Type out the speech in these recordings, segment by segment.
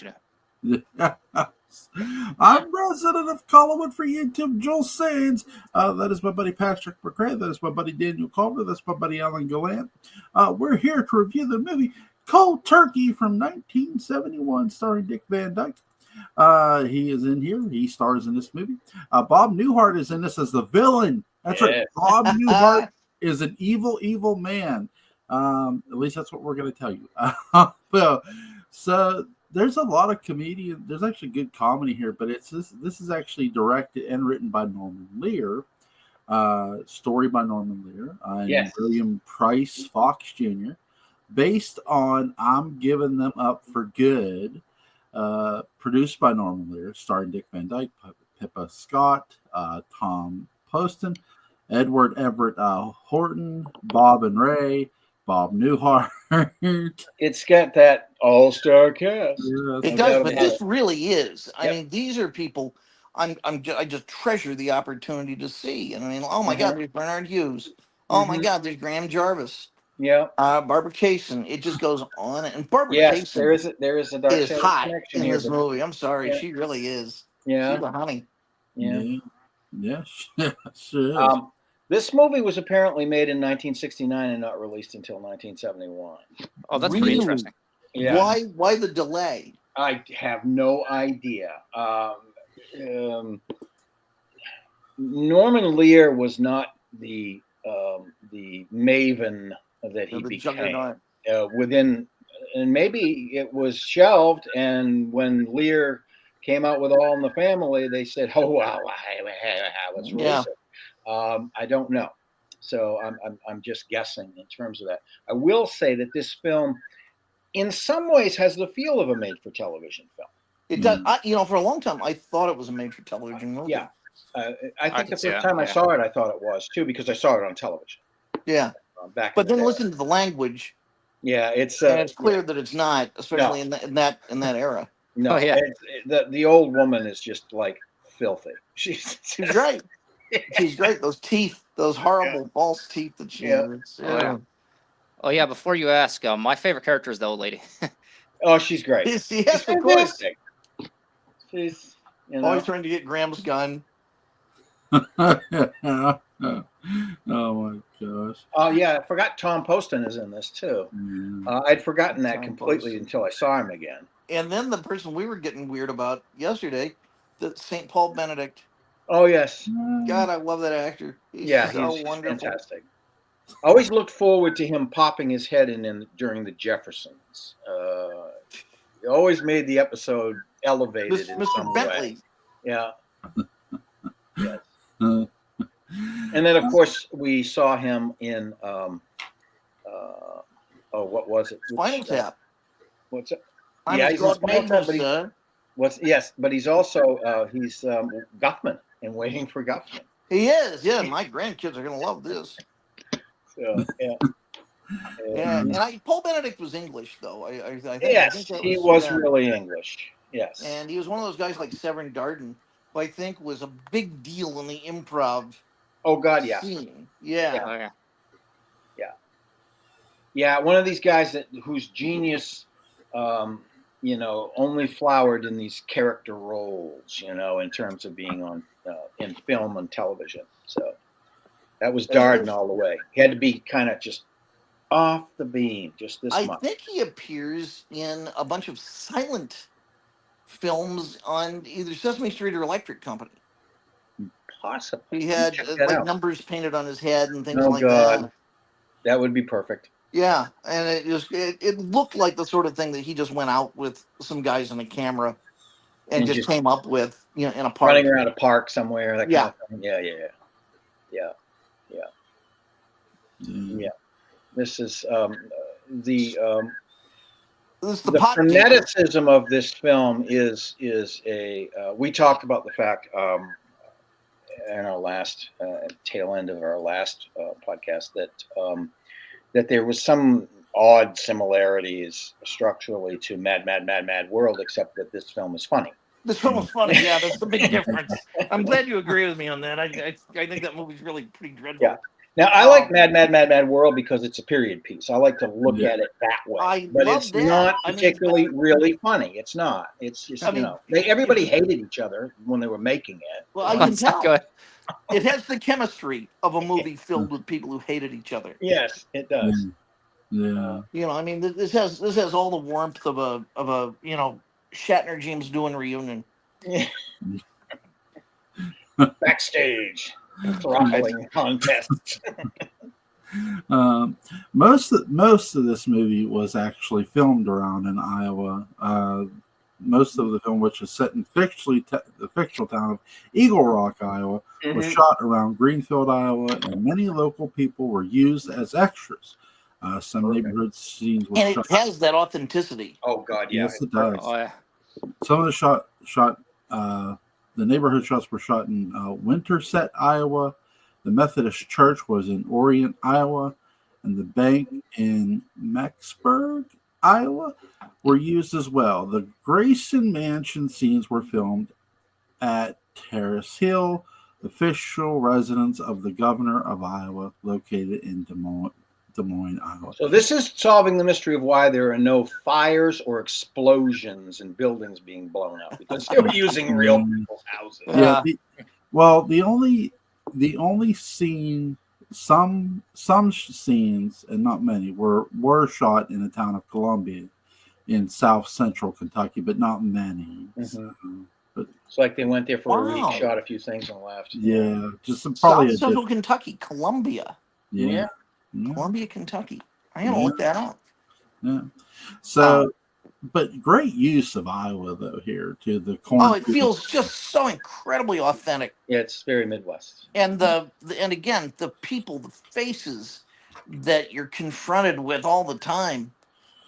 mention it. I'm president of Collinwood for YouTube, Joel Sands. That is my buddy Patrick McCray. That is my buddy Daniel Culver. That's my buddy Alan Gallant. We're here to review the movie Cold Turkey from 1971, starring Dick Van Dyke. He is in here. He stars in this movie. Bob Newhart is in this as the villain. That's right. Bob Newhart is an evil, evil man. At least that's what we're going to tell you. So there's a lot of comedian. There's actually good comedy here, but this is actually directed and written by Norman Lear. Story by Norman Lear and William Price Fox Jr. Based on I'm Giving Them Up for Good. Produced by Norman Lear, starring Dick Van Dyke, Pippa Scott, Tom Poston, Edward Everett Horton, Bob and Ray, Bob Newhart. It's got that all-star cast. It does, but this really is. I mean, these are people I just treasure the opportunity to see. And I mean, oh my God, there's Bernard Hughes. Oh my God, there's Graham Jarvis. Yeah. Barbara Kaysen. It just goes on. And Barbara Kaysen there is a dark is hot in here, this movie. I'm sorry. She really is. Yeah. She's a honey. Yeah. She is. This movie was apparently made in 1969 and not released until 1971. Oh, that's pretty interesting. Yeah. Why the delay? I have no idea. Norman Lear was not the maven that he became and maybe it was shelved. And when Lear came out with All in the Family, they said, "Oh wow, let's release it." I don't know, so I'm just guessing in terms of that. I will say that this film, in some ways, has the feel of a made-for-television film. It does. For a long time, I thought it was a made-for-television movie. Yeah, I think the first time I saw it, I thought it was too, because I saw it on television. Yeah, but then listen to the language. Yeah, and it's clear that it's not, especially in that era. No, the old woman is just like filthy. She's right. She's great. Those teeth, those horrible false teeth that she has. Yeah. Oh yeah. Before you ask, my favorite character is the old lady. Oh, she's great. Yes, of course. She's always trying to get Graham's gun. Oh my gosh. Oh yeah, I forgot Tom Poston is in this too. I'd forgotten that completely until I saw him again. And then the person we were getting weird about yesterday, the St. Paul Benedict. Oh yes. God, I love that actor. He's wonderful. Fantastic. I always looked forward to him popping his head in during the Jeffersons. He always made the episode elevated in Mr. some Bentley. way. Yeah. Yes. And then, of course, we saw him in what was it? Spinal Tap. What's it? Yeah, he's Spinal Tap. But he's also he's Guffman in Waiting for Guffman. He is. Yeah, my grandkids are gonna love this. So, and Paul Benedict was English, though. I think. Yes, he was really English. Yes, and he was one of those guys like Severin Darden, who I think was a big deal in the improv. Oh God, yeah. Scene. Yeah. Yeah. One of these guys whose genius, only flowered in these character roles, in terms of being on in film and television. So that was Darden all the way. He had to be kind of just off the beam, just this much. I think he appears in a bunch of silent films on either Sesame Street or Electric Company. Possibly. He had numbers painted on his head and things like that. That would be perfect. Yeah, and it looked like the sort of thing that he just went out with some guys on a camera and just came up with, in a park. Running around a park somewhere, that kind of thing. Yeah. This is the freneticism of this film is a. We talked about the fact in our last tail end of our last podcast that there was some odd similarities structurally to Mad World, except that this film is funny. This film was funny, that's the big difference. I'm glad you agree with me on that. I think that movie's really pretty dreadful. Now, I like Mad World because it's a period piece. I like to look at it that way. But it's not particularly really funny. It's not. It's just, everybody hated each other when they were making it. Well, I can tell. It has the chemistry of a movie filled with people who hated each other. Yes, it does. Yeah. This has all the warmth of a Shatner James Doohan reunion. Yeah. Backstage. Throttling contests. Most of this movie was actually filmed around in Iowa. Most of the film, which is set in the fictional town of Eagle Rock, Iowa, was shot around Greenfield, Iowa, and many local people were used as extras. Some neighborhood scenes were shot. And it has that authenticity. Oh God, yeah. Yes, it does. Oh, yeah. Some of the the neighborhood shots were shot in Winterset, Iowa. The Methodist Church was in Orient, Iowa, and the bank in Mechanicsburg, Iowa, were used as well. The Grayson Mansion scenes were filmed at Terrace Hill, the official residence of the governor of Iowa, located in Des Moines, Iowa. So this is solving the mystery of why there are no fires or explosions and buildings being blown up, because they were using real people's houses. Yeah. The only scene, some scenes, and not many, were shot in the town of Columbia in South Central Kentucky, but not many. So, but it's like they went there for a week, shot a few things, and left. Yeah, just probably South Central Kentucky, Columbia. Yeah. Columbia, Kentucky. I gotta look that up. Yeah. So, but great use of Iowa though here to the corn. Oh, it feels just so incredibly authentic. Yeah, it's very Midwest. And and again, the people, the faces that you're confronted with all the time.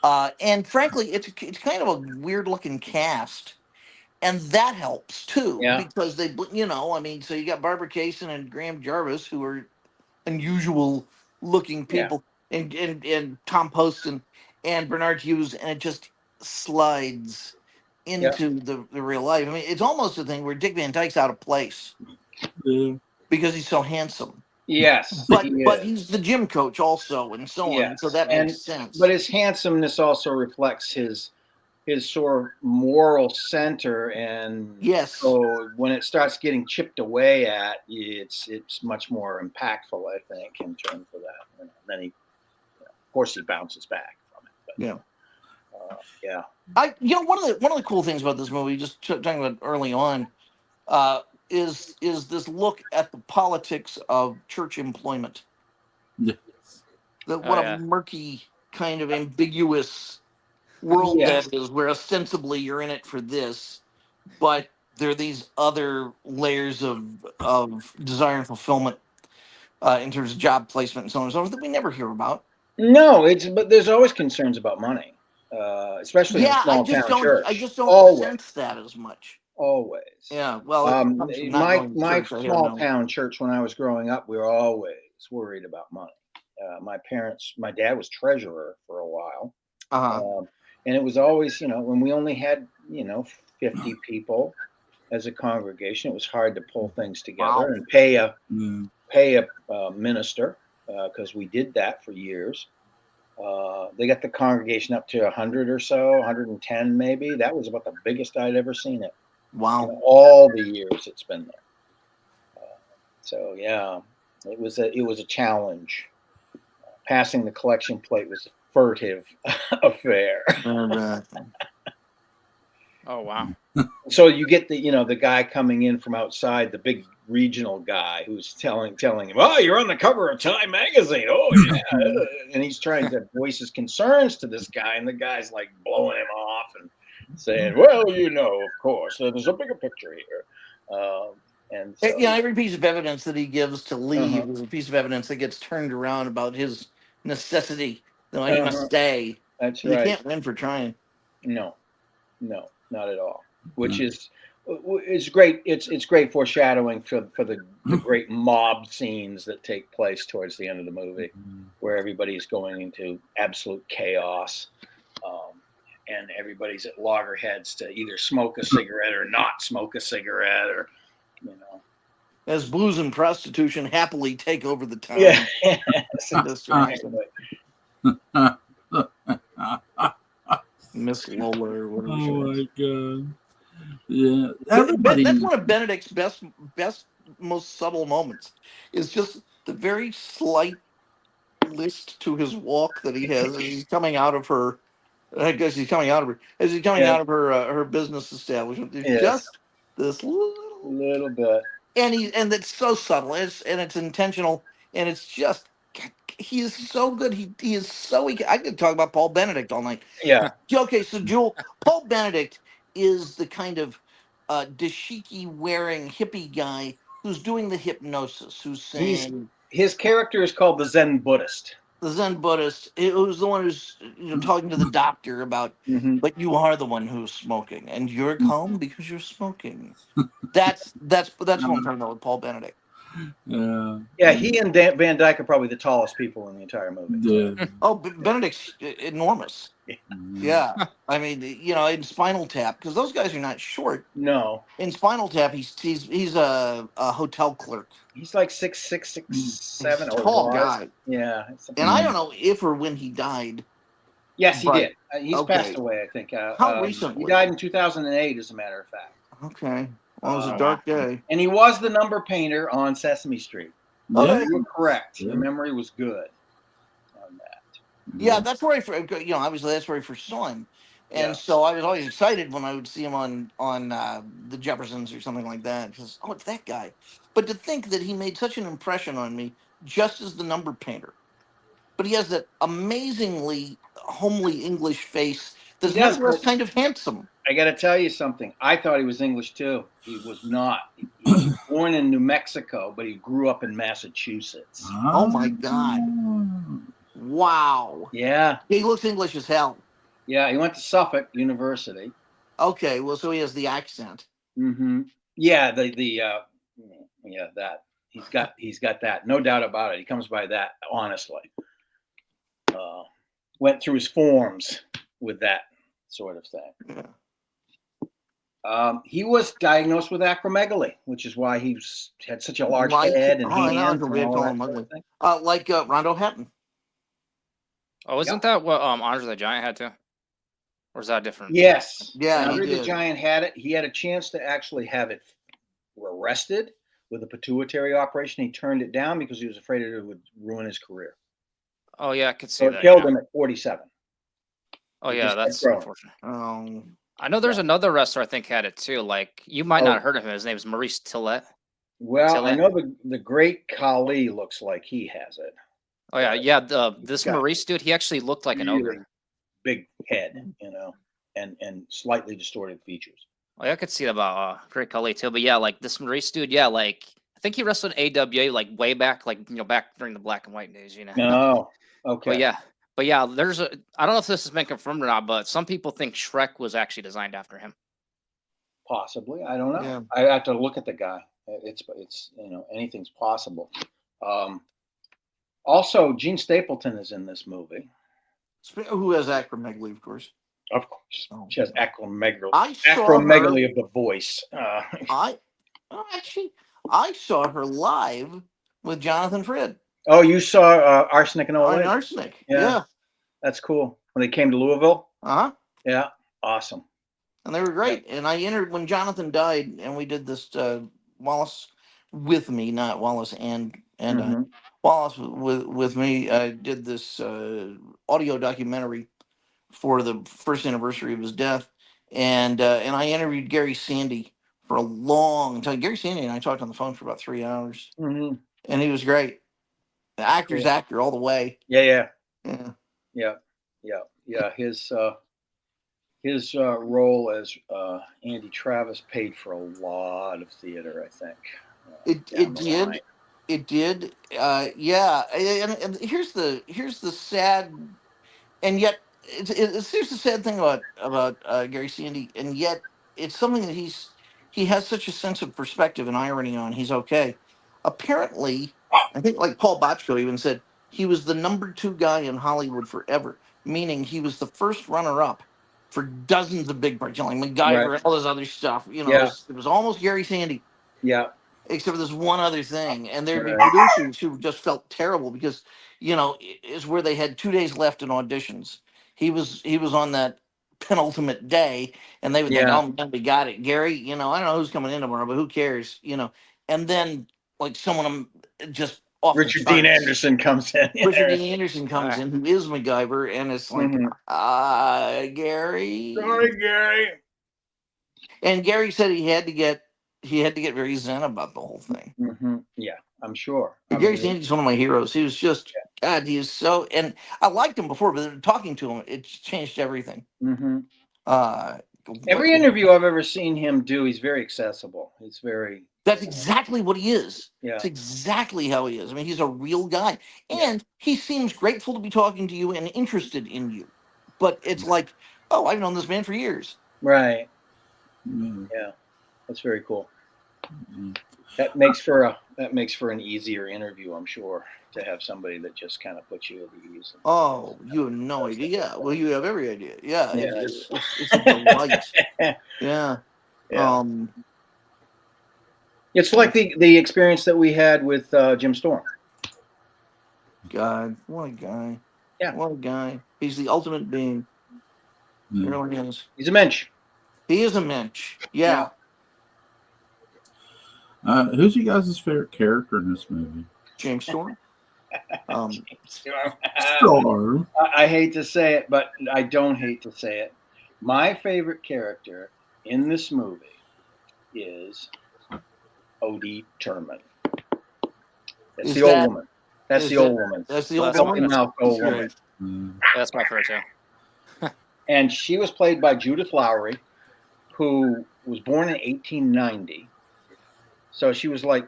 And frankly, it's kind of a weird looking cast. And that helps too, because they, so you got Barbara Kaysen and Graham Jarvis, who are unusual looking people, and Tom Poston and Bernard Hughes, and it just slides into the real life. I mean, it's almost a thing where Dick Van Dyke's out of place because he's so handsome. Yes, but he's the gym coach also, and so on. So that makes sense. But his handsomeness also reflects his sort of moral center, and so when it starts getting chipped away at, it's much more impactful, I think, in terms of that. And then he, of course, he bounces back from it. But, one of the cool things about this movie, just talking about early on, is this look at the politics of church employment. Yes. What a murky, kind of ambiguous world that is, where ostensibly you're in it for this, but there are these other layers of desire and fulfillment in terms of job placement and so on and so forth that we never hear about. No, but there's always concerns about money, especially in a small town church. I just don't sense that as much. Always. Yeah. Well, my small town church, when I was growing up, we were always worried about money. My dad was treasurer for a while. And it was always, when we only had, 50 people as a congregation, it was hard to pull things together and pay a minister, because we did that for years. They got the congregation up to 100 or so, 110 maybe. That was about the biggest I'd ever seen it. Wow. All the years it's been there. So yeah, it was a challenge. Passing the collection plate was a furtive affair. Oh wow. So you get the guy coming in from outside, the big regional guy who's telling him, "Oh, you're on the cover of Time magazine." Oh yeah. And he's trying to voice his concerns to this guy, and the guy's like blowing him off and saying, "Well, of course, there's a bigger picture here." And so, every piece of evidence that he gives to leave is a piece of evidence that gets turned around about his necessity. He must stay. That's right. You can't win for trying. No, not at all. Which is great. It's great foreshadowing for the great mob scenes that take place towards the end of the movie, where everybody's going into absolute chaos, and everybody's at loggerheads to either smoke a cigarette or not smoke a cigarette, or as booze and prostitution happily take over the town. Yeah. That's awesome. Miss Lola or whatever. Oh my god! Yeah, That's one of Benedict's best, most subtle moments. Is just the very slight list to his walk that he has as he's coming out of her. I guess he's coming out of her as he's coming out of her business establishment. There's just this little bit, and it's so subtle, and it's intentional, and it's just he is so good. He is so. I could talk about Paul Benedict all night. Yeah. Okay, so Jewel, Paul Benedict is the kind of dashiki wearing hippie guy who's doing the hypnosis, who's saying his character is called the Zen Buddhist. The Zen Buddhist, who's the one who's talking to the doctor about, but you are the one who's smoking, and you're calm because you're smoking. That's what I'm talking about with Paul Benedict. Yeah, he and Van Dyke are probably the tallest people in the entire movie. Yeah. Oh, Benedict's enormous. Yeah, I mean, in Spinal Tap, because those guys are not short. No. In Spinal Tap, he's a hotel clerk. He's like 6'6", 6'7", He's a tall guy. Yeah. And I don't know if or when he died. Yes, he did. He's passed away, I think. How recently? He died in 2008, as a matter of fact. Okay. Well, it was a dark day. And he was the number painter on Sesame Street. Yeah. You were correct. Yeah. Your memory was good on that. Yeah, that's where obviously that's where I first saw him. And so I was always excited when I would see him on the Jeffersons or something like that. Because, it's that guy. But to think that he made such an impression on me just as the number painter. But he has that amazingly homely English face that's nevertheless kind of handsome. I got to tell you something. I thought he was English, too. He was not. He was born in New Mexico, but he grew up in Massachusetts. Oh, my God. Wow. Yeah. He looks English as hell. Yeah, he went to Suffolk University. Okay, well, so he has the accent. Mm-hmm. Yeah, that. He's got that. No doubt about it. He comes by that, honestly. Went through his forms with that sort of thing. Yeah. He was diagnosed with acromegaly, which is why he had such a large head and hands. Like Rondo Hatton. Oh, isn't that what Andre the Giant had to? Or is that different? Yes. Yeah, Andre the Giant had it. He had a chance to actually have it arrested with a pituitary operation. He turned it down because he was afraid it would ruin his career. Oh, yeah, I could see so that. It killed him at 47. Oh, yeah, that's unfortunate. I know there's another wrestler I think had it too. Like, you might not have heard of him. His name is Maurice Tillett. Well, I know the great Khali looks like he has it. Oh, yeah. This Maurice dude, he actually looked like an ogre. Big head, and slightly distorted features. Oh, yeah, I could see that about Great Khali too. But yeah, like this Maurice dude, yeah, like I think he wrestled in AWA like way back, like back during the black and white days, Oh, okay. But yeah, I don't know if this has been confirmed or not, but some people think Shrek was actually designed after him. Possibly, I don't know. Yeah. I have to look at the guy. It's anything's possible. Also, Gene Stapleton is in this movie. Who has acromegaly, of course. Of course, she has acromegaly. Acromegaly of the voice. I saw her live with Jonathan Frid. Oh, you saw Arsenic and Oil? Arsenic, yeah. That's cool. When they came to Louisville? Uh-huh. Yeah, awesome. And they were great. Yeah. And I entered when Jonathan died, and we did this Wallace with me, not Wallace and Wallace with me. I did this audio documentary for the first anniversary of his death, and I interviewed Gary Sandy for a long time. Gary Sandy and I talked on the phone for about 3 hours, and he was great. The actor's actor all the way. Yeah. His role as Andy Travis paid for a lot of theater, I think. It did. Yeah. And here's the sad, and yet here's the sad thing about Gary Sandy, and yet it's something that he has such a sense of perspective and irony on. He's okay. Apparently, I think like Paul Botchko even said he was the number 2 guy in Hollywood forever, meaning he was the first runner-up for dozens of big parts, like MacGyver and all this other stuff. It was almost Gary Sandy. Yeah. except for this one other thing, and there'd be producers who just felt terrible because, is where they had 2 days left in auditions. He was on that penultimate day, and they would think, "Oh man, we got it, Gary." I don't know who's coming in tomorrow, but who cares? And then like someone just off Richard Dean Anderson comes in. Richard Dean Anderson comes in, who is MacGyver, and it's like, Gary. Sorry, Gary. And Gary said he had to get very zen about the whole thing. Yeah, I'm sure. Gary Sandy's one of my heroes. He was just God. He is so, and I liked him before, but talking to him, it changed everything. Every interview I've ever seen him do, he's very accessible. He's very. That's exactly what he is. Yeah. It's exactly how he is. I mean, he's a real guy, and he seems grateful to be talking to you and interested in you. But it's like, oh, I've known this man for years. Right. Yeah, that's very cool. That makes for an easier interview, I'm sure, to have somebody that just kind of puts you at ease. Oh, you have no idea. Yeah, well, you have every idea. Yeah, it's a delight. Yeah. It's like the experience that we had with Jim Storm. God, what a guy! Yeah, what a guy! He's the ultimate being. He really is. He's a mensch. He is a mensch. Yeah. Who's you guys' favorite character in this movie? James Storm. Storm. I hate to say it, but I don't hate to say it. My favorite character in this movie is Odie Turman. That's the old woman. That's the old woman. That's the old woman. Old woman. That's my favorite too. And she was played by Judith Lowry, who was born in 1890. So she was like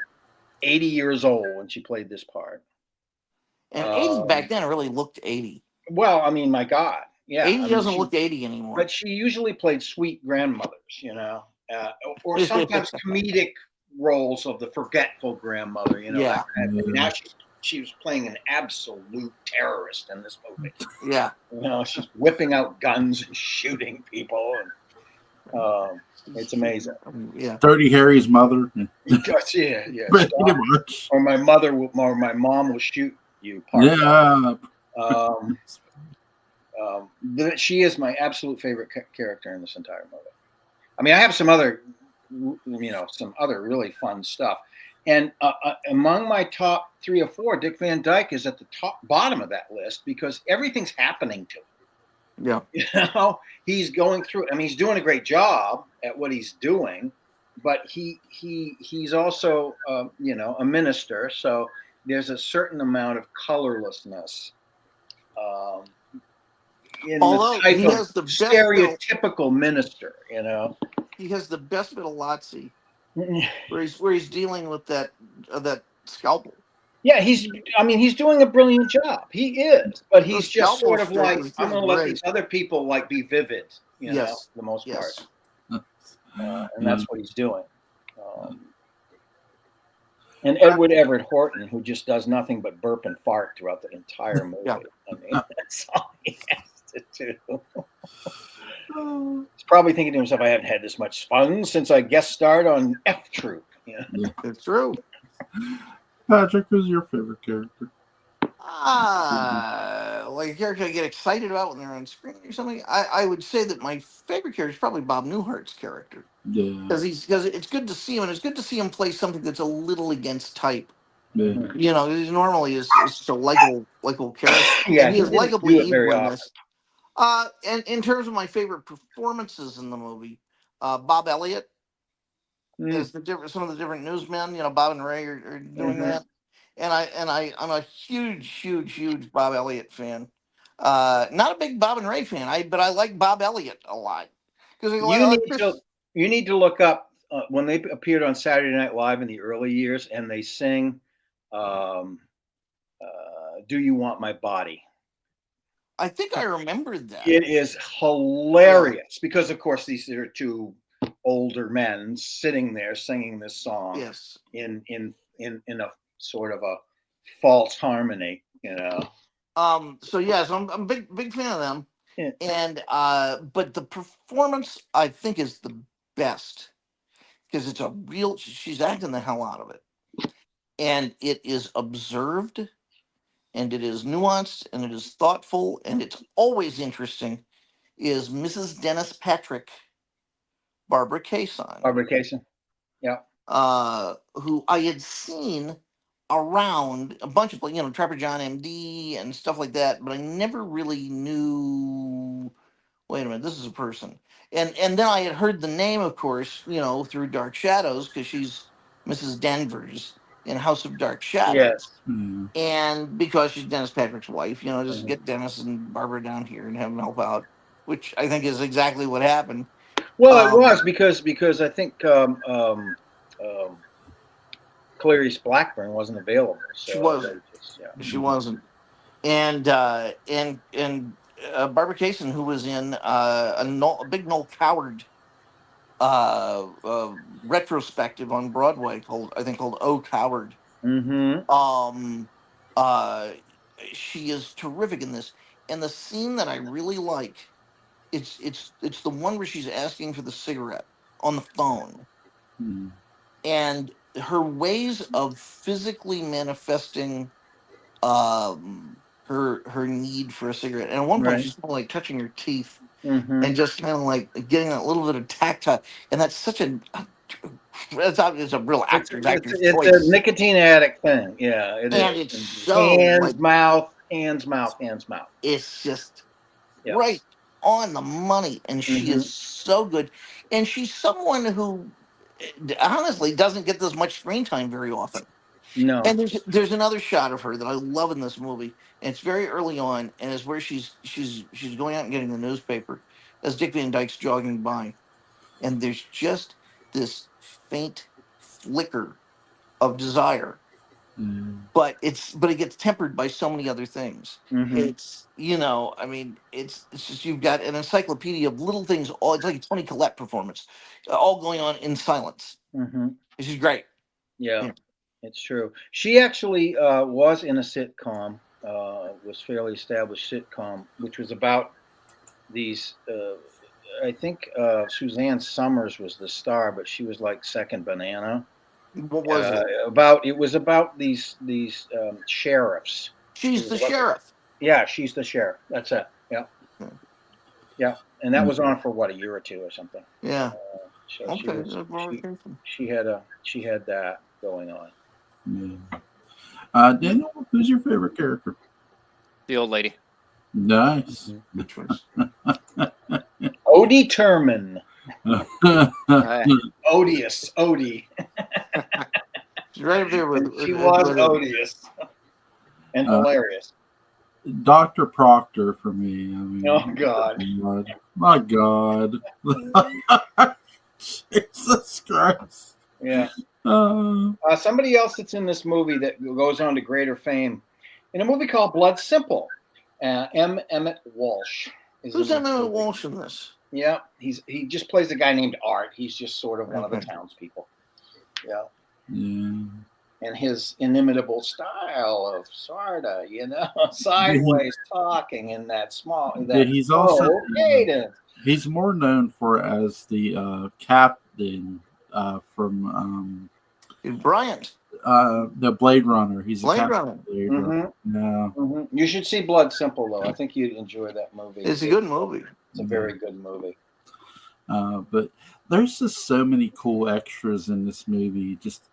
80 years old when she played this part. And 80 back then really looked 80. Well, I mean, my God. Yeah. 80 doesn't look 80 anymore. But she usually played sweet grandmothers, or sometimes comedic roles of the forgetful grandmother, Yeah. Now she was playing an absolute terrorist in this movie. Yeah. She's whipping out guns and shooting people. And it's amazing. Yeah. Dirty Harry's mother. Yeah. Or my mom will shoot you. She is my absolute favorite character in this entire movie. I mean, I have some other really fun stuff. And among my top 3 or 4, Dick Van Dyke is at the bottom of that list because everything's happening to him. Yeah. He's going through. I mean, he's doing a great job at what he's doing, but he's also a minister. So there's a certain amount of colorlessness. Although he has the stereotypical minister, he has the best bit of Lotzi, where he's dealing with that scalpel. Yeah, he's doing a brilliant job. He is, but he's just sort of like, I'm going to let these other people be vivid, for the most part. And that's what he's doing. And Edward Everett Horton, who just does nothing but burp and fart throughout the entire movie. I mean, that's all he has to do. He's probably thinking to himself, I haven't had this much fun since I guest starred on F Troop. Yeah, it's true. Patrick, who's your favorite character? Like a character I get excited about when they're on screen or something. I would say that my favorite character is probably Bob Newhart's character. Yeah. Because it's good to see him, and it's good to see him play something that's a little against type. Yeah. He normally is a likable character. Yeah, and he is likably evil in this. And in terms of my favorite performances in the movie, Bob Elliott is some of the different newsmen. Bob and Ray are doing that, and I'm a huge Bob Elliott fan. Not a big Bob and Ray fan, but I like Bob Elliott a lot because you need to look up when they appeared on Saturday Night Live in the early years, and they sing "Do You Want My Body." I think I remembered that. It is hilarious because, of course, these are 2 older men sitting there singing this song. Yes. In a sort of a false harmony, So yes, I'm a big fan of them. Yeah. And but the performance I think is the best because it's a real. She's acting the hell out of it, and it is observed, and it is nuanced, and it is thoughtful, and it's always interesting. Is Mrs. Dennis Patrick, Barbara Kayson, Yeah. who I had seen around a bunch of, Trapper John MD and stuff like that, but I never really knew. Wait a minute, this is a person. And then I had heard the name, of course, through Dark Shadows, because she's Mrs. Danvers in House of Dark Yes. Shadows. Mm. And because she's Dennis Patrick's wife, just Mhm. get Dennis and Barbara down here and have them help out, which I think is exactly what happened. Well, it was because I think Clarice Blackburn wasn't available. So She wasn't. just, She wasn't. And Barbara Kayson, who was in a big Noel Coward retrospective on Broadway called Oh Coward. Mm-hmm. Uh, she is terrific in this. And the scene that I really like, it's the one where she's asking for the cigarette on the phone, Mm. and her ways of physically manifesting her need for a cigarette. And at one point, Right. she's kind of like touching her teeth Mm-hmm. and just kind of like getting that little bit of tactile. And that's such it's a real actor's It's choice. a nicotine addict thing. Yeah, it And is. it's so hands, mouth. It's just Yeah. right on the money, and she is so good. And she's someone who honestly doesn't get this much screen time very often. No. And there's another shot of her that I love in this movie, and it's very early on, and it's where she's going out and getting the newspaper as Dick Van Dyke's jogging by, and there's just this faint flicker of desire, but it gets tempered by so many other things. Mm-hmm. It's I mean, it's just, you've got an encyclopedia of little things. All it's like a Toni Collette performance, all going on in silence. Mm-hmm. She's great. Yeah. It's true. She actually was in a sitcom, was fairly established sitcom, which was about these. I think Suzanne Summers was the star, but she was like second banana. What was it? It was about these sheriffs. She's the sheriff. Yeah, she's the sheriff. That's it. Yeah. Yeah, and that was on for what, a year or two or something. Yeah. So Okay. she had that going on. Yeah. Daniel, who's your favorite character? The old lady. Nice. Odie Turman. Odious. Odie. She's right up there with. She was odious and hilarious. Dr. Proctor for me. I mean, oh God. My God. Jesus Christ. Yeah. Somebody else that's in this movie that goes on to greater fame in a movie called Blood Simple. Emmett Walsh. Who's Emmett Walsh in this? Yeah, he just plays a guy named Art. He's just sort of one of the townspeople. Yeah. And his inimitable style of sorta, sideways talking in that small. He's also he's more known for as the captain from Bryant. The Blade Runner. He's Blade Runner. Yeah. You should see Blood Simple though. I think you'd enjoy that movie. It's a good movie. It's a very good movie. But there's just so many cool extras in this movie. Just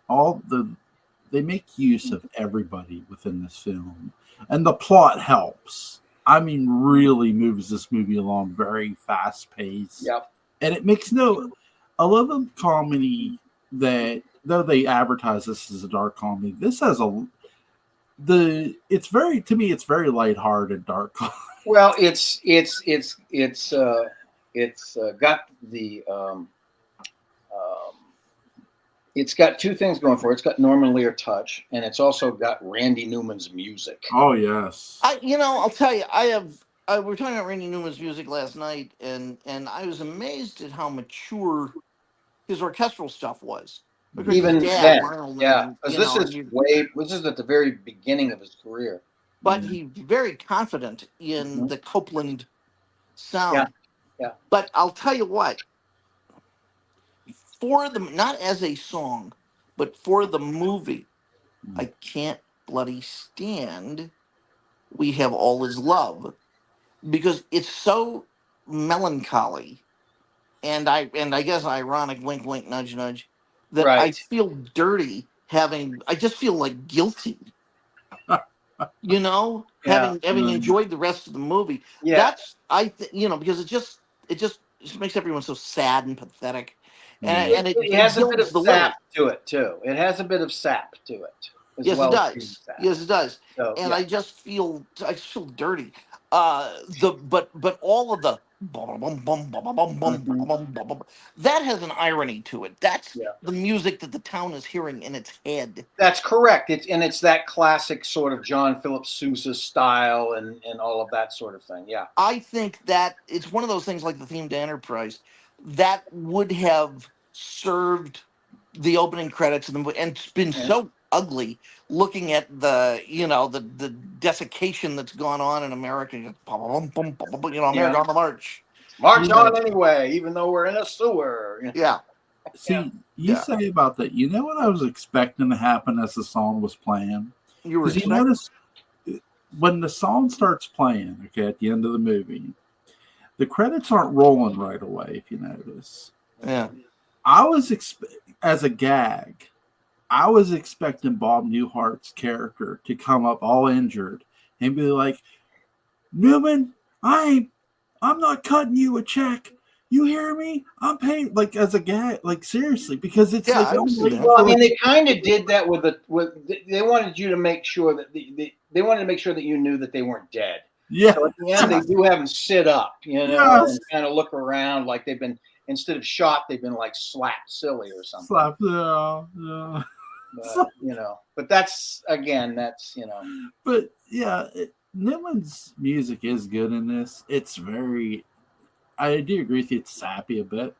they make use of everybody within this film, and the plot helps. I mean, really moves this movie along very fast paced. Yep. And it makes I love a comedy that, though they advertise this as a dark comedy, this has it's very lighthearted dark comedy. Well, it's got the it's got two things going for it. It's got Norman Lear touch, and it's also got Randy Newman's music. Oh yes. I'll tell you, we were talking about Randy Newman's music last night, and I was amazed at how mature his orchestral stuff was. Because even then, yeah, because this is at the very beginning of his career. But he's very confident in the Copeland sound. Yeah. But I'll tell you what, for the not as a song, but for the movie, I can't bloody stand We Have All Is Love, because it's so melancholy, and I guess ironic, wink wink nudge nudge, that I feel dirty I just feel like guilty, having enjoyed the rest of the movie. That's because it just makes everyone so sad and pathetic, and it has a bit of the sap to it too. It has a bit of sap to it. Yes, it does. Yes, it does. So, and I just feel dirty. But all of the that has an irony to it. That's the music that the town is hearing in its head. That's correct. It's that classic sort of John Philip Sousa style and all of that sort of thing. Yeah. I think that it's one of those things like the theme to Enterprise that would have served the opening credits of the movie, and it's been so ugly looking at the desiccation that's gone on in America. America on the march. March on anyway, even though we're in a sewer. Yeah. See, you say about that. You know what I was expecting to happen as the song was playing? You notice when the song starts playing, at the end of the movie, the credits aren't rolling right away, if you notice. Yeah. I was as a gag, I was expecting Bob Newhart's character to come up all injured and be like, Newman, I'm not cutting you a check. You hear me? I'm paying, like, as a gag, like, seriously, because it's well, I mean, they kind of did that with they wanted you to make sure that they wanted to make sure that you knew that they weren't dead. Yeah. So at the end, they do have them sit up, and kind of look around like they've been, instead of shot, they've been like slapped silly or something. Yeah. But that's But yeah, Newman's music is good in this. It's very, I do agree with you. It's sappy a bit.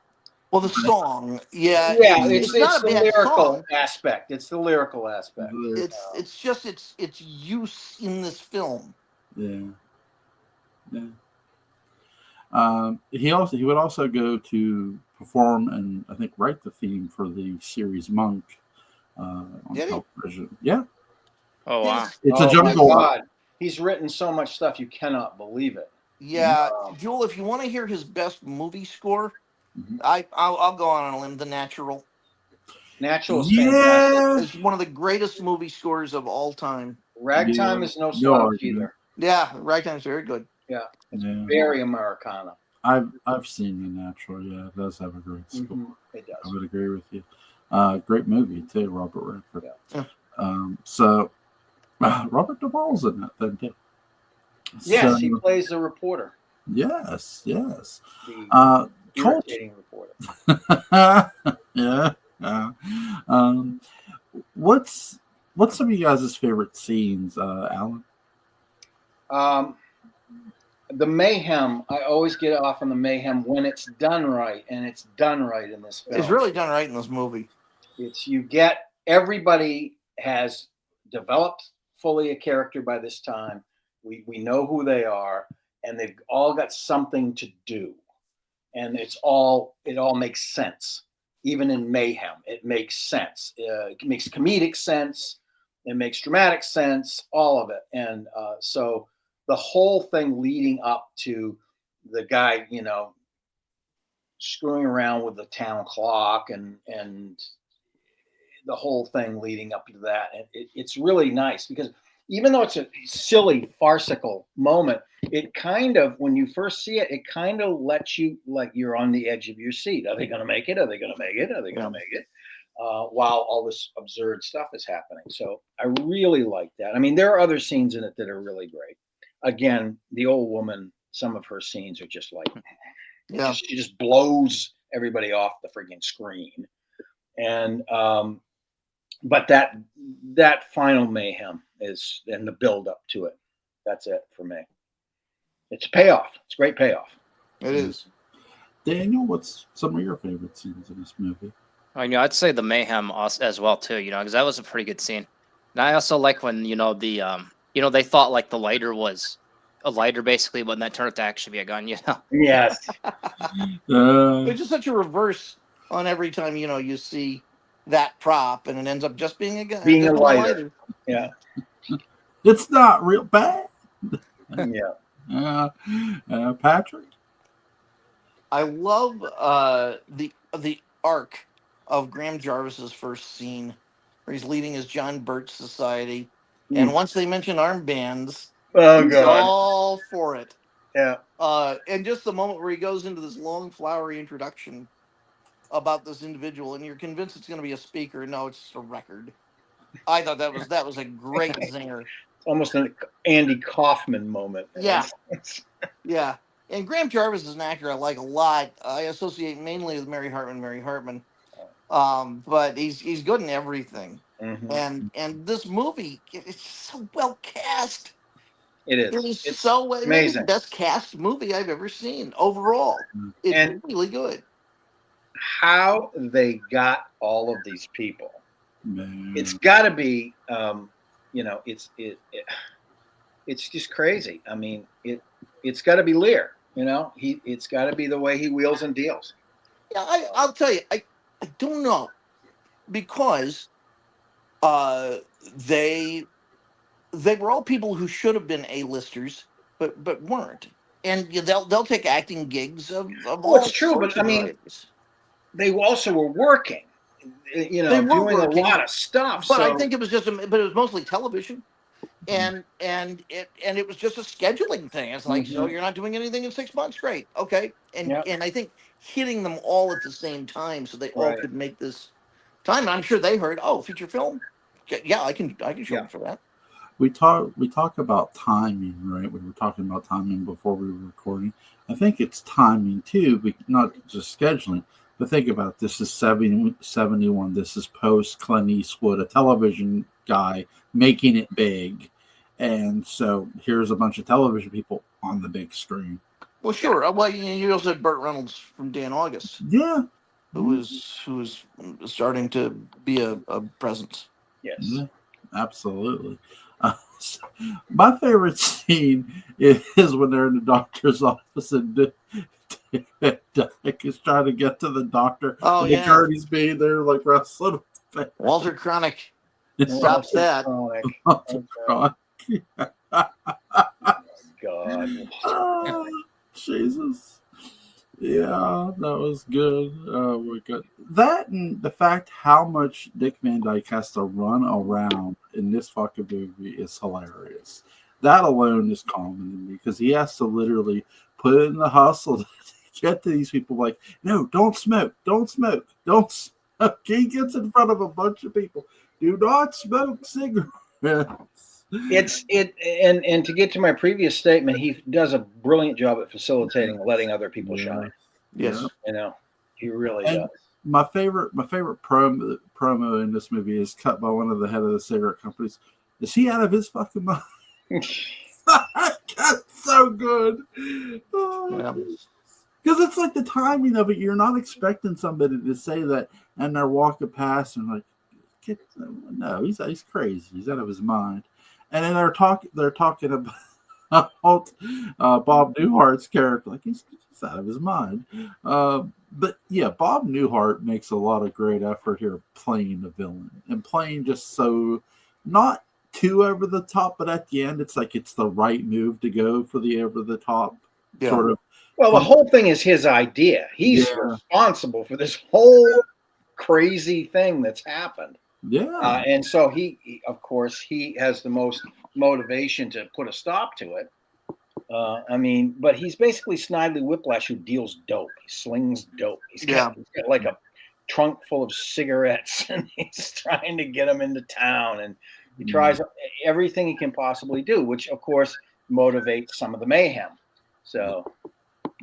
Well, the song, it's the lyrical aspect. It's the lyrical aspect. It's just its use in this film. Yeah. He would also go to perform and I think write the theme for the series Monk on television. Yeah. Oh wow! It's a jungle. God. He's written so much stuff you cannot believe it. Yeah, Jewel, if you want to hear his best movie score, I'll go on a limb. The Natural. Natural is fantastic. It's one of the greatest movie scores of all time. Ragtime is no slouch either. Yeah, Ragtime is very good. Yeah, it's very Americana. I've seen The Natural. Yeah, it does have a great score. It does. I would agree with you. Great movie too, Robert Redford. Yeah. Robert Duvall's in that then too. Yes, he plays the reporter. Yes. The irritating reporter. Yeah. What's some of you guys' favorite scenes, Alan? The mayhem. I always get off on the mayhem when it's done right, and it's done right in this film. It's really done right in this movie. Everybody has developed fully a character by this time. We know who they are, and they've all got something to do, and it all makes sense. Even in mayhem, it makes sense. It makes comedic sense. It makes dramatic sense. All of it, and so the whole thing leading up to the guy, screwing around with the town clock, and the whole thing leading up to that, and it's really nice because even though it's a silly, farcical moment, it kind of, when you first see it, it kind of lets you, like, you're on the edge of your seat. Are they going to make it? Are they going to make it? Are they going to make it? While all this absurd stuff is happening. So I really like that. I mean, there are other scenes in it that are really great. Again, the old woman, some of her scenes are just like, she just blows everybody off the friggin' screen. And, but that final mayhem is, and the build up to it. That's it for me. It's a payoff. It's a great payoff. It is. Daniel, what's some of your favorite scenes in this movie? I'd say the mayhem as well too. Because that was a pretty good scene. And I also like when they thought like the lighter was a lighter basically, but that turned out to actually be a gun. Yes. It's just such a reverse on every time you see that prop, and it ends up just being being just a lighter. Yeah, it's not real bad. Yeah. Patrick, I love the arc of Graham Jarvis's first scene, where he's leading his John Birch Society, and once they mention armbands, Oh he's God. all for it. Yeah. And just the moment where he goes into this long, flowery introduction about this individual, and you're convinced it's going to be a speaker. No, it's just a record. I thought that was a great zinger. Almost an Andy Kaufman moment. Yeah. Yeah. And Graham Jarvis is an actor I like a lot. I associate mainly with Mary Hartman. But he's good in everything. Mm-hmm. And this movie, it's so well cast. It is. It is It's so it may be the amazing. best cast movie I've ever seen overall. It's And really good. how they got all of these people, man. it's got to be, it's just crazy. I mean, it's got to be Lear. It's got to be the way he wheels and deals. Yeah, I'll tell you, I don't know, because they were all people who should have been A-listers, but weren't. And they'll take acting gigs of Well, all it's true, sorts but I of mean, varieties. they also were working, They were doing working, a lot of stuff. but So I think it was but it was mostly television, and it was just a scheduling thing. It's like, so you're not doing anything in 6 months, great, okay. And I think hitting them all at the same time so they all could make this time. And I'm sure they heard, oh, feature film, yeah, I can show up for that. We talk about timing, right? We were talking about timing before we were recording. I think it's timing too, but not just scheduling. But think about it. This is 71. This is post Clint Eastwood, a television guy making it big. And so here's a bunch of television people on the big screen. Well, sure. Well, you also had Burt Reynolds from Dan August. Yeah. Who was starting to be a presence. Yes. Yeah, absolutely. My favorite scene is when they're in the doctor's office and Dick is trying to get to the doctor. Oh, and yeah. McCartney's being there like wrestling. Walter Cronick stops that. Walter Cronick. God. Oh, Jesus. Yeah, that was good. Oh my God. That and the fact how much Dick Van Dyke has to run around in this fucking movie is hilarious. That alone is common to me because he has to literally put in the hustle to get to these people like, no, don't smoke, don't smoke, don't smoke. He gets in front of a bunch of people. Do not smoke cigarettes. And to get to my previous statement, he does a brilliant job at facilitating, letting other people shine. Yes, he really does. My favorite promo in this movie is cut by one of the head of the cigarette companies. Is he out of his fucking mind? That's so good. Because it's like the timing of it. You're not expecting somebody to say that, and they're walking past and like, no, he's crazy. He's out of his mind. And then they're talking about Bob Newhart's character, like he's out of his mind. But yeah, Bob Newhart makes a lot of great effort here playing the villain and playing just so not too over the top, but at the end it's like it's the right move to go for the over the top sort of. Well, the whole thing is his idea. He's responsible for this whole crazy thing that's happened. Yeah. And so he, of course, he has the most motivation to put a stop to it. But he's basically Snidely Whiplash who deals dope. He slings dope. He's got like a trunk full of cigarettes, and he's trying to get them into town. And he tries everything he can possibly do, which, of course, motivates some of the mayhem. So,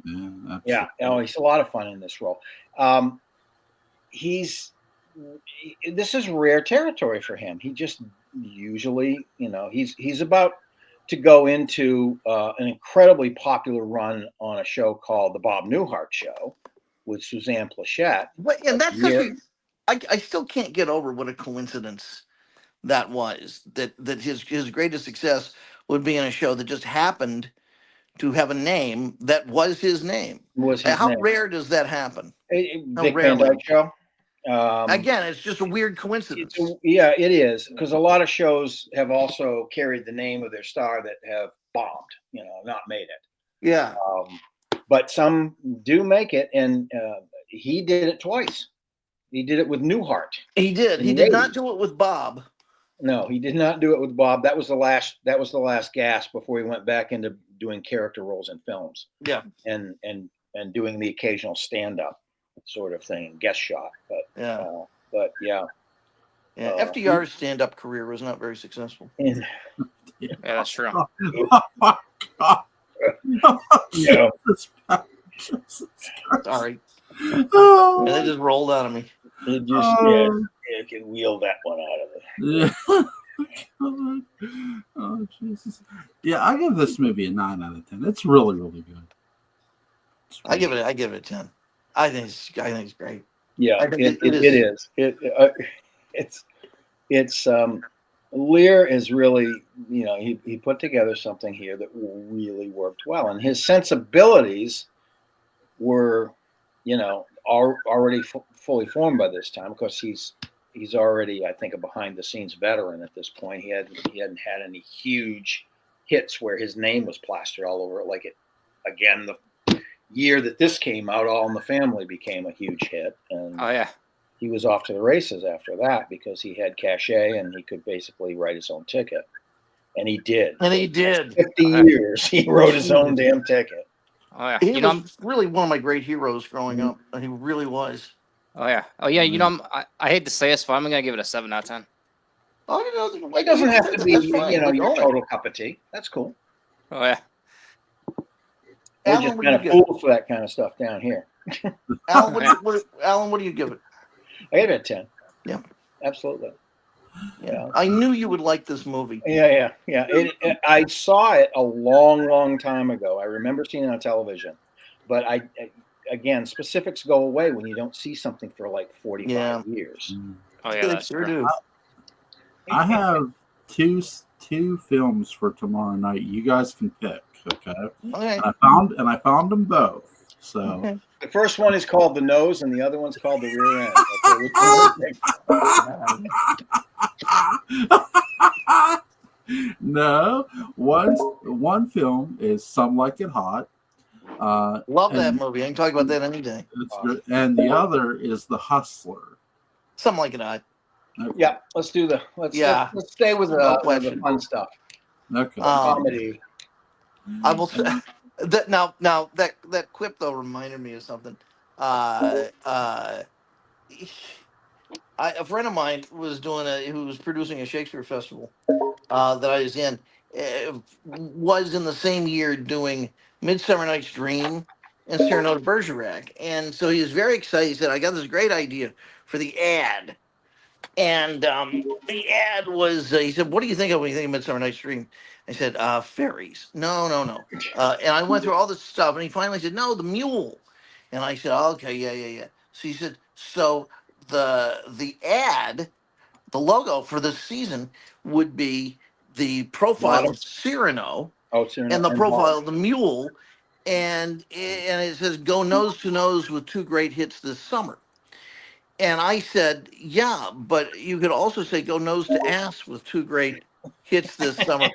he's a lot of fun in this role. This is rare territory for him. He just usually, he's about to go into an incredibly popular run on a show called The Bob Newhart Show with Suzanne Plachette. And that's I still can't get over what a coincidence that was. That his greatest success would be in a show that just happened to have a name that was his name. How rare does that happen? Dick Van Dyke Show. Again, it's just a weird coincidence. Yeah, it is, because a lot of shows have also carried the name of their star that have bombed, not made it. Yeah. But some do make it, and he did it twice. He did it with Newhart. He did. He did not do it with Bob. No, he did not do it with Bob. That was the last gasp before he went back into doing character roles in films. Yeah. And doing the occasional stand-up sort of thing, guest shot. But yeah. FDR's stand-up career was not very successful. Yeah, that's true. Yeah. Sorry. They just rolled out of me. It just it can wheel that one out of it. Yeah. Oh Jesus. Yeah, I give this movie a 9 out of 10. It's really, really good. I give it a 10. I think it's great. Yeah, it is. It's Lear is really, he put together something here that really worked well, and his sensibilities were, already fully formed by this time. Of course, he's already, I think, a behind the scenes veteran at this point. He hadn't had any huge hits where his name was plastered all over it. Like again, the year that this came out, All in the Family became a huge hit, and he was off to the races after that because he had cachet and he could basically write his own ticket, and he did. And he did. 50 years he wrote his own damn ticket. Oh yeah, he was really one of my great heroes growing up. He really was. Oh yeah. I hate to say this, but I'm gonna give it a 7 out of 10. It doesn't have to be, your total cup of tea. That's cool. Oh yeah. We're just kind of fools for that kind of stuff down here. Alan, what do you give it? I gave it a 10. Yeah, absolutely. Yeah, I knew you would like this movie. Yeah. I saw it a long, long time ago. I remember seeing it on television, but again, specifics go away when you don't see something for like 45 years. Oh yeah, that's sure do. I have two films for tomorrow night. You guys can pick. Okay. I found them both. So the first one is called The Nose, and the other one's called The Rear End. No, one film is Some Like It Hot. Love that movie. I can talk about that any day. And the other is The Hustler. Something Like It Hot. Okay. Yeah, let's do let's stay with the fun stuff. Okay. Comedy. I will say that now that quip though reminded me of something. A friend of mine was who was producing a Shakespeare festival that I was in, was in the same year doing Midsummer Night's Dream and Cyrano de Bergerac, and so he was very excited. He said, "I got this great idea for the ad." And the ad was, he said, "What do you think of when you think of Midsummer Night's Dream?" I said, "Fairies." No. And I went through all this stuff, and he finally said, "No, the mule." And I said, "Okay, yeah." So he said, "So the ad, the logo for this season would be the profile of Cyrano, and the profile of the mule, and it says, 'Go nose to nose with 2 great hits this summer.'" And I said, "Yeah, but you could also say, 'Go nose to ass with 2 great hits this summer.'"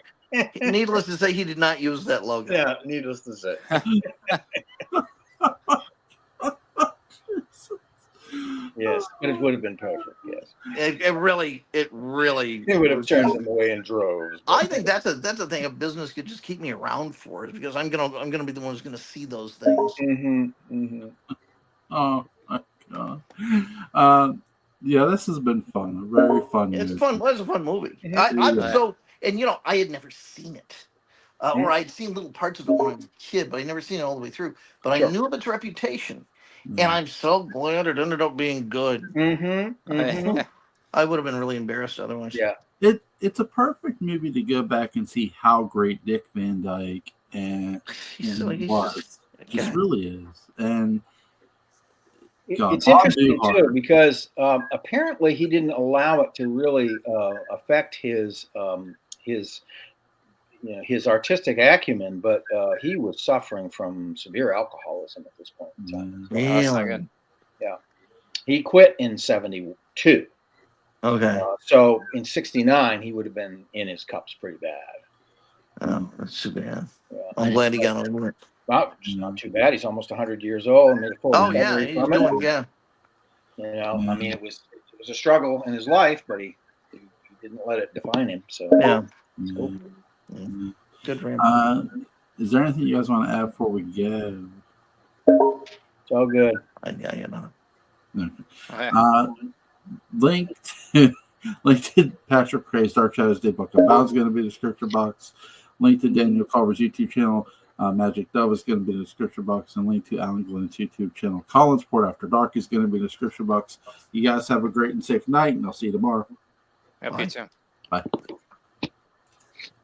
Needless to say, he did not use that logo. Yeah, needless to say. Yes, but it would have been perfect. Yes, it really would have turned them away in droves. I think that's a thing a business could just keep me around for, is because I'm gonna be the one who's gonna see those things. Oh my god. Yeah, this has been fun. A very fun. It's fun. It was a fun movie. I had never seen it, or I'd seen little parts of it when I was a kid, but I'd never seen it all the way through. But I knew of its reputation. And I'm so glad it ended up being good. I would have been really embarrassed otherwise. Yeah. It's a perfect movie to go back and see how great Dick Van Dyke was. Just really is. And it's interesting too, because apparently he didn't allow it to really affect his his artistic acumen, but he was suffering from severe alcoholism at this point in time. That's not good. Yeah, he quit in 1972. Okay. So in 1969, he would have been in his cups pretty bad. Oh, that's too bad. Yeah. I'm glad he got over it. Well, it's not too bad. He's almost 100 years old and made a full recovery he's from it. doing, yeah. I mean, it was a struggle in his life, but he didn't let it define him. So yeah, cool. Good for him. Is there anything you guys want to add before we go? It's all good. Yeah, you know. Okay. Link to Patrick McCray's Dark Shadows Day book about is going to be in the description box. Link to Daniel Culver's YouTube channel, Magic Dove, is going to be in the description box, and link to Alan Glenn's YouTube channel, Collins Port After Dark, is going to be in the description box. You guys have a great and safe night, and I'll see you tomorrow. Yep, you too. Bye.